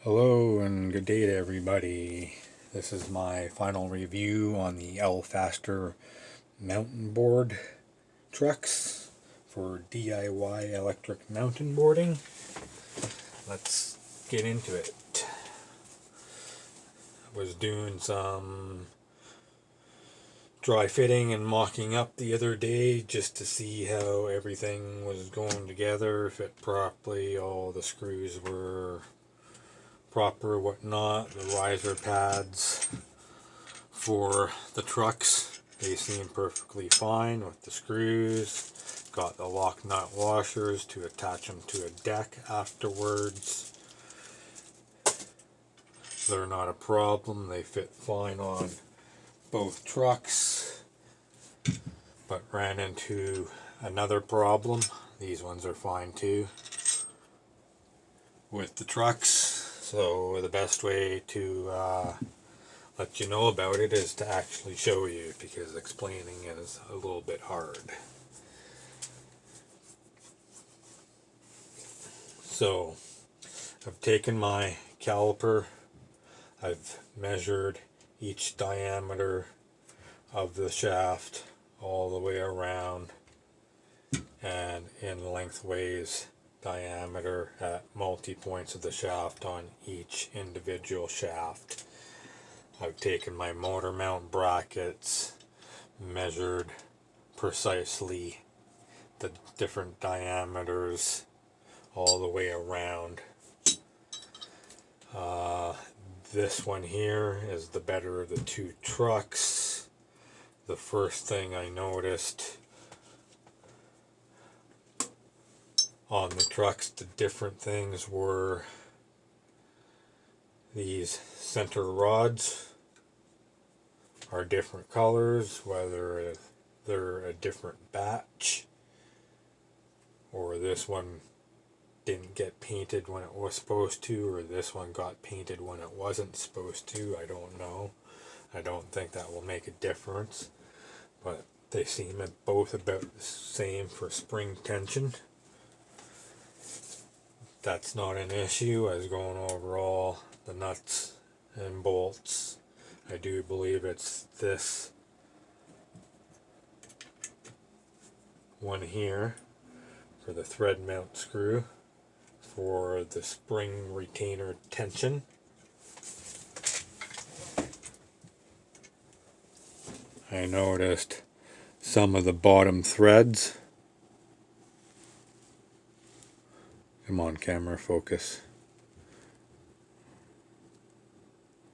Hello and good day to everybody. This is my final review on the Faster mountain board trucks for DIY electric mountain boarding. Let's get into it. I was doing some dry fitting and mocking up the other day just to see how everything was going together, fit properly, all the screws were proper, whatnot. The riser pads for the trucks, they seem perfectly fine with the screws. Got the lock nut washers to attach them to a deck afterwards. They're not a problem, they fit fine on both trucks, but ran into another problem. These ones are fine too with the trucks. So the best way to let you know about it is to actually show you, because explaining is a little bit hard. So I've taken my caliper, I've measured each diameter of the shaft all the way around, and in lengthways diameter at multi-points of the shaft on each individual shaft. I've taken my motor mount brackets, measured precisely the different diameters all the way around. This one here is the better of the two trucks. The first thing I noticed on the trucks, the different things were these center rods are different colors, whether they're a different batch or this one didn't get painted when it was supposed to, or this one got painted when it wasn't supposed to. I don't know. I don't think that will make a difference, but they seem both about the same for spring tension. That's not an issue. I was going over all the nuts and bolts. I do believe it's this one here for the thread mount screw for the spring retainer tension. I noticed some of the bottom threads. Come on, camera, focus.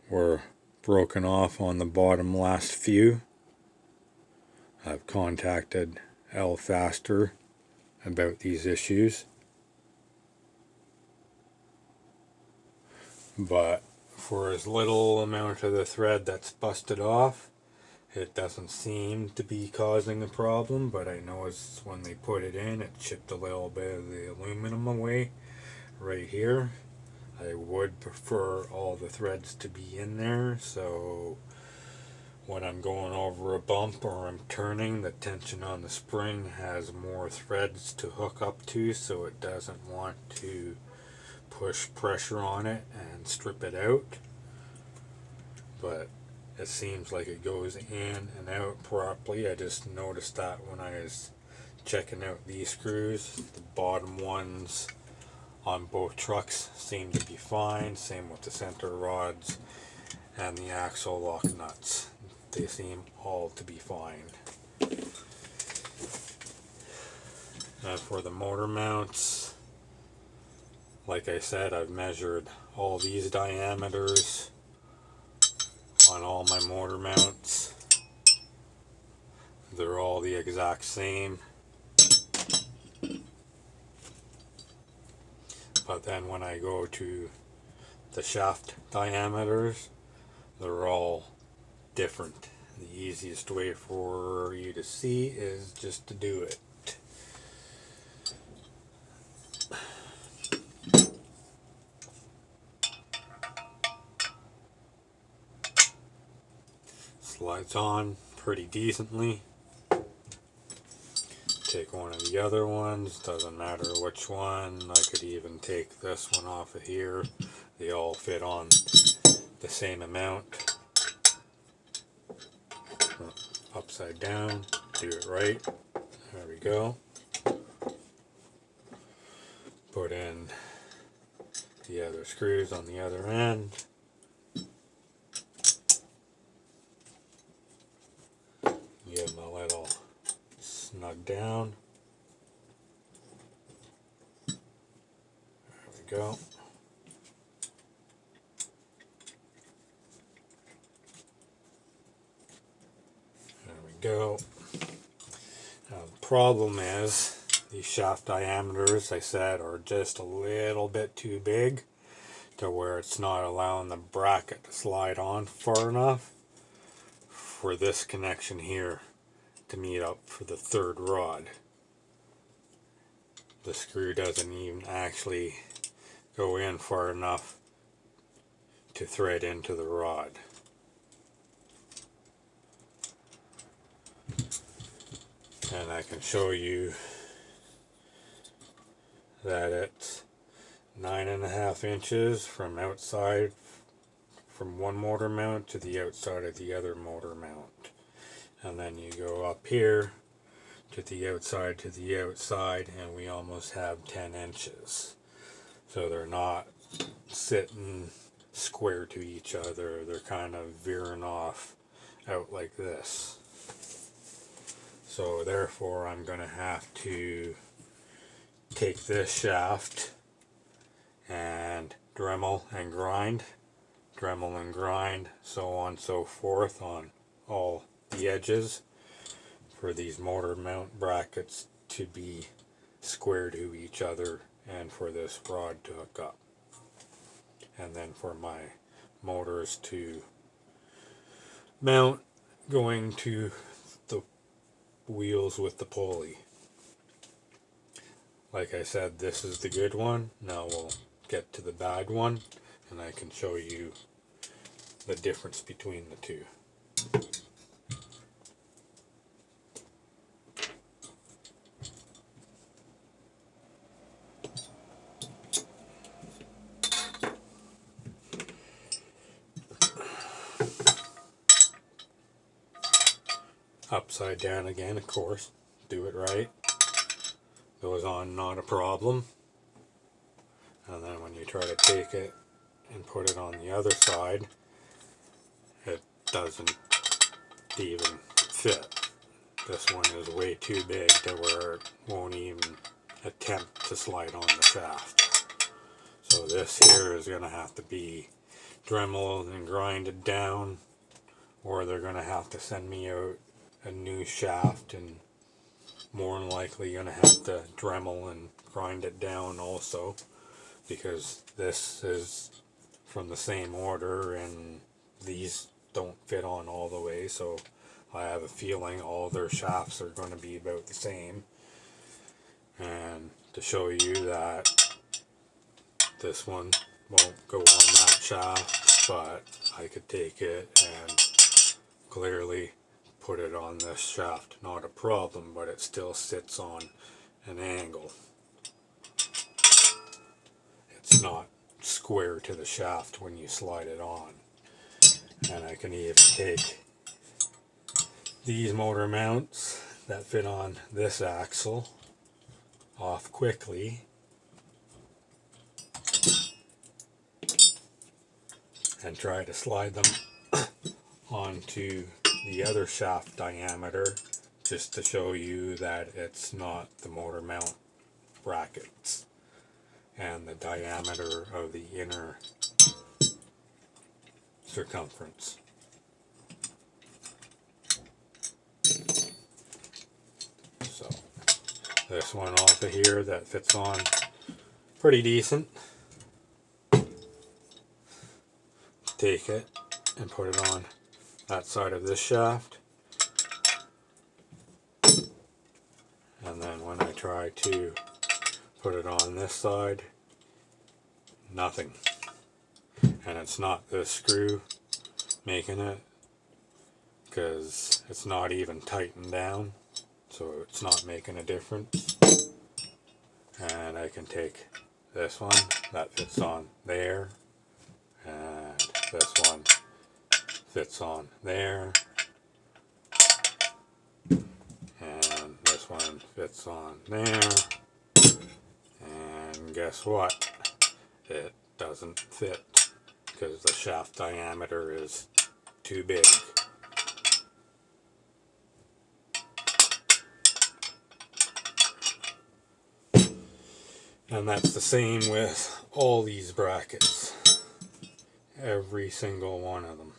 Were broken off on the bottom last few. I've contacted Faster about these issues, but for as little amount of the thread that's busted off, it doesn't seem to be causing a problem. But I noticed when they put it in, it chipped a little bit of the aluminum away right here. I would prefer all the threads to be in there, so when I'm going over a bump or I'm turning, the tension on the spring has more threads to hook up to, so it doesn't want to push pressure on it and strip it out. But it seems like it goes in and out properly. I just noticed that when I was checking out these screws. The bottom ones on both trucks seem to be fine. Same with the center rods and the axle lock nuts. They seem all to be fine. And for the motor mounts, like I said, I've measured all these diameters on all my motor mounts. They're all the exact same. But then when I go to the shaft diameters, they're all different. The easiest way for you to see is just to do it. Slides on pretty decently. take one of the other ones, doesn't matter which one. I could even take this one off of here. They all fit on the same amount. Upside down, do it right. There we go. Put in the other screws on the other end. Give them a little snug down. There we go. There we go. Now the problem is these shaft diameters, I said, are just a little bit too big to where it's not allowing the bracket to slide on far enough for this connection here to meet up for the third rod. The screw doesn't even actually go in far enough to thread into the rod. And I can show you that it's 9.5 inches from outside, from one motor mount to the outside of the other motor mount. And then you go up here to the outside, and we almost have 10 inches. So they're not sitting square to each other, they're kind of veering off out like this. So therefore I'm going to have to take this shaft and Dremel and grind, so on and so forth on all the edges for these motor mount brackets to be square to each other and for this rod to hook up. And then for my motors to mount going to the wheels with the pulley. Like I said, this is the good one. Now we'll get to the bad one and I can show you the difference between the two. Upside down again, of course. Do it right. Goes on, not a problem. And then when you try to take it and put it on the other side, it doesn't even fit. This one is way too big to where it won't even attempt to slide on the shaft. So this here is going to have to be Dremeled and grinded down, or they're going to have to send me out a new shaft, and more than likely going to have to Dremel and grind it down also, because this is from the same order and these don't fit on all the way, so I have a feeling all their shafts are going to be about the same. And to show you that this one won't go on that shaft, but I could take it and clearly put it on this shaft, not a problem, but it still sits on an angle. It's not square to the shaft when you slide it on. And I can even take these motor mounts that fit on this axle off quickly and try to slide them onto the other shaft diameter, just to show you that it's not the motor mount brackets and the diameter of the inner circumference. So this one off of here that fits on pretty decent. Take it and put it on that side of this shaft, and then when I try to put it on this side, nothing. And it's not this screw making it, because it's not even tightened down, so it's not making a difference. And I can take this one that fits on there, and this one fits on there, and this one fits on there, and guess what? It doesn't fit because the shaft diameter is too big. And that's the same with all these brackets. Every single one of them.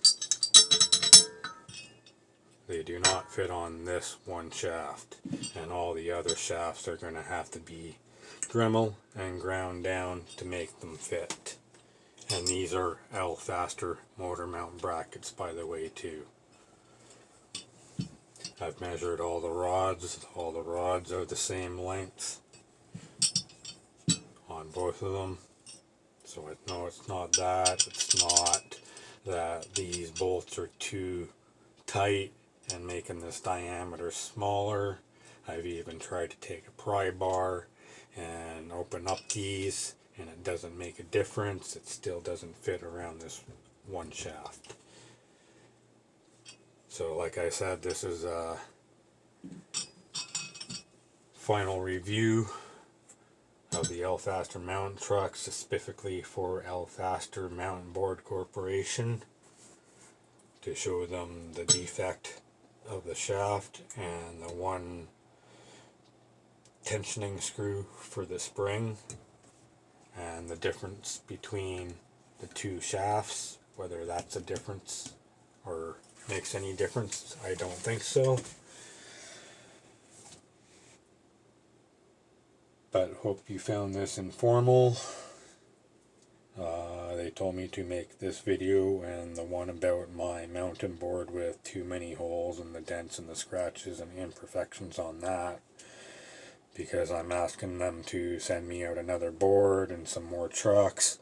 They do not fit on this one shaft. And all the other shafts are going to have to be Dremel and ground down to make them fit. And these are L-Faster motor mount brackets, by the way, too. I've measured all the rods. All the rods are the same length on both of them. So no, it's not that. It's not that these bolts are too tight and making this diameter smaller. I've even tried to take a pry bar and open up these, and it doesn't make a difference. It still doesn't fit around this one shaft. So like I said, this is a final review of the L-Faster mountain truck, specifically for L-Faster Mountain Board Corporation, to show them the defect of the shaft and the one tensioning screw for the spring, and the difference between the two shafts, whether that's a difference or makes any difference. I don't think so. But hope you found this informal. They told me to make this video and the one about my mountain board with too many holes and the dents and the scratches and imperfections on that, because I'm asking them to send me out another board and some more trucks,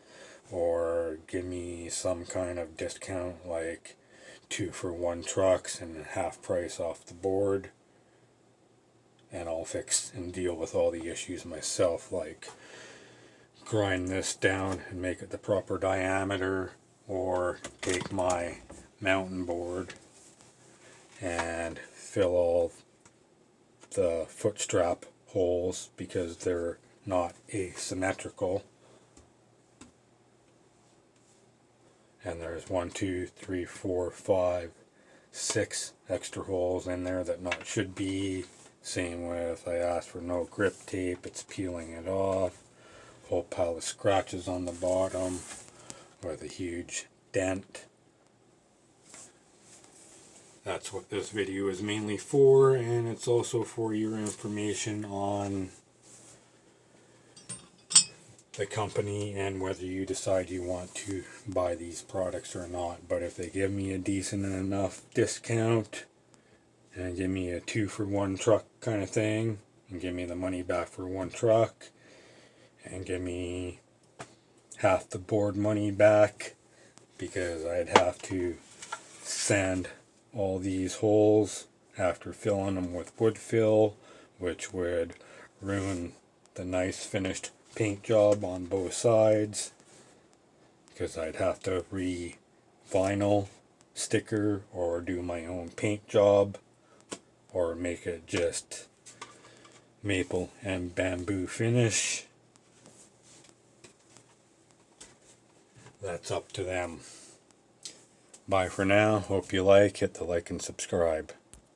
or give me some kind of discount like 2-for-1 trucks and half price off the board, and I'll fix and deal with all the issues myself, like grind this down and make it the proper diameter, or take my mountain board and fill all the foot strap holes because they're not asymmetrical. And there's 1, 2, 3, 4, 5, 6 extra holes in there that not should be. Same with, I asked for no grip tape, it's peeling it off. Whole pile of scratches on the bottom with a huge dent. That's what this video is mainly for, and it's also for your information on the company and whether you decide you want to buy these products or not. But if they give me a decent enough discount and give me a 2-for-1 truck kind of thing, and give me the money back for one truck, and give me half the board money back, because I'd have to sand all these holes after filling them with wood fill, which would ruin the nice finished paint job on both sides, because I'd have to re-vinyl sticker or do my own paint job, or make it just maple and bamboo finish. That's up to them. Bye for now. Hope you like. Hit the like and subscribe.